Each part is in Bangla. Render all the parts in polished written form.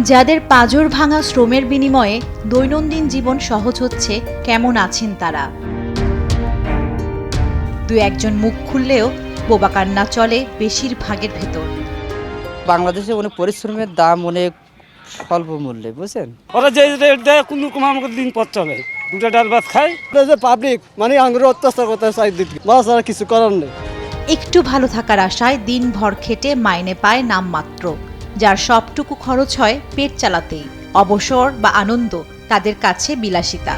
যাদের পাঁজর ভাঙা শ্রমের বিনিময়ে দৈনন্দিন জীবন সহজ হচ্ছে, কেমন আছেন তারা? দু একজন মুখ খুললেও বোবা কান্না চলে বেশিরভাগের ভেতর। বাংলাদেশে অনেক পরিশ্রমের দাম অনেক স্বল্প মূল্যে, বুঝছেন? ওরা যে রেট দেয় কোনো রকম আমাকে দিন পথ চলে, দুটো ডাল ভাত খাই। যে পাবলিক মানে আঙ্গুর অত্যাচার করতে চাই দিতে আর কিছু করার নেই। একটু ভালো থাকার আশায় দিনভর খেটে মাইনে পায় নামমাত্র, যার সবটুকু খরচ হয় পেট চালাতেই। অবসর বা আনন্দ তাদের কাছে বিলাসিতা।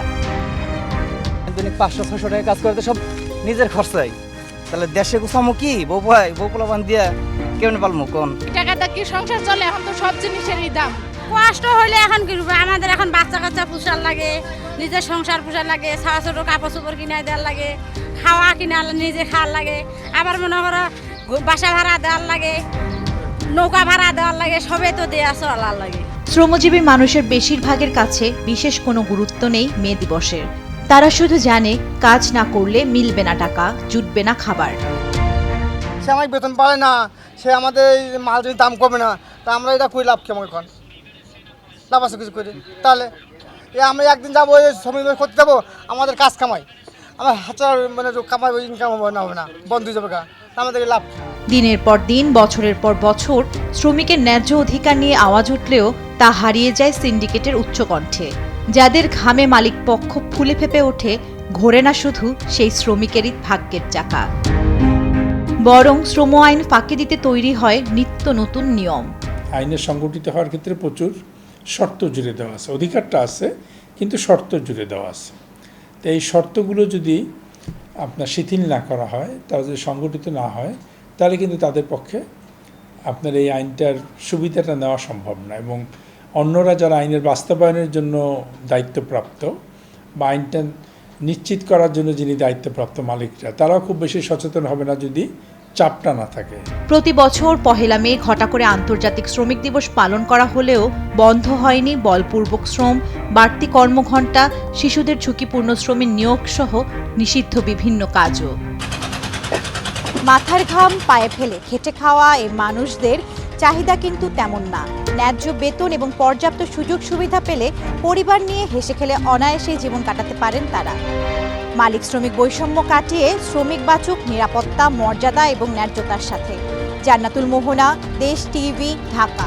500-600 টাকা কাজ করতে সব নিজের খরচাই। তাহলে দেশে গুছামো কি বউ পোলাপান দিয়া কেমন পালমো কোন টাকাটা কি সংসার চলে? এখন তো সব জিনিসেরই দাম। কষ্ট হইলে এখন কি করবো, আমাদের এখন বাচ্চা কাচ্চা পোষার লাগে, নিজের সংসার পোষার লাগে, ছাওয়া ছোট কাপড় চোপড় কিনে দেওয়ার লাগে, খাওয়া কিনা নিজে খাওয়ার লাগে, আবার মনে করো বাসা ভাড়া দেওয়ার লাগে, নৌকা ভাড়া দেওয়ার লাগে, সবে তো দেওয়া চলার লাগে। শ্রমজীবী মানুষের বেশিরভাগের কাছে বিশেষ কোনো গুরুত্ব নেই মে দিবসের। তারা শুধু জানে কাজ না করলে মিলবে না টাকা, জুটবে না খাবার। সে আমাকে বেতন পায় না, সে আমাদের মাল যদি দাম কমে না, তা আমরা এটা করে লাভ কি আমাকে এখন লাভ আছে কিছু করে? তাহলে আমরা একদিন যাবো শ্রমিক করতে যাবো, আমাদের কাজ কামাই, আমার হাজার মানে কামাই ইনকাম হবে না, বন্ধ হয়ে যাবে গা, আমাদের লাভ। দিনের পর দিন, বছরের পর বছর শ্রমিকের ন্যায্য অধিকার নিয়ে আওয়াজ উঠলেও তা হারিয়ে যায় সিন্ডিকেটের উচ্চকণ্ঠে। যাদের ঘামে মালিক পক্ষ ফুলে ফেপে ওঠে, ঘোরে না শুধু সেই শ্রমিকেরই ভাগ্যের চাকা, বরং শ্রম আইন ফাঁকি দিতে তৈরি হয় নিত্য নতুন নিয়ম। আইনের সংগঠিত হওয়ার ক্ষেত্রে প্রচুর শর্ত জুড়ে দেওয়া আছে, অধিকারটা আছে কিন্তু শর্ত জুড়ে দেওয়া আছে। তো এই শর্তগুলো যদি আপনার শিথিল না করা হয়, তারা যদি সংগঠিত না হয়, তাহলে কিন্তু তাদের পক্ষে আপনার এই আইনটার সুবিধাটা নেওয়া সম্ভব না। এবং অন্যরা যারা আইনের বাস্তবায়নের জন্য দায়িত্বপ্রাপ্ত বা আইনটা নিশ্চিত করার জন্য যিনি দায়িত্বপ্রাপ্ত মালিকরা, তারাও খুব বেশি সচেতন হবে না যদি চাপটা না থাকে। প্রতি বছর পহেলা মে ঘটা করে আন্তর্জাতিক শ্রমিক দিবস পালন করা হলেও বন্ধ হয়নি বলপূর্বক শ্রম, বাড়তি কর্মঘণ্টা, শিশুদের ঝুঁকিপূর্ণ শ্রমের নিয়োগ সহ নিষিদ্ধ বিভিন্ন কাজও। মাথার ঘাম পায়ে ফেলে খেটে খাওয়া এই মানুষদের চাহিদা কিন্তু তেমন না। ন্যায্য বেতন এবং পর্যাপ্ত সুযোগ সুবিধা পেলে পরিবার নিয়ে হেসে খেলে অনায়াসে জীবন কাটাতে পারেন তারা। মালিক শ্রমিক বৈষম্য কাটিয়ে শ্রমিক বাঁচুক নিরাপত্তা, মর্যাদা এবং ন্যায্যতার সাথে। জান্নাতুল মোহনা, দেশ টিভি, ঢাকা।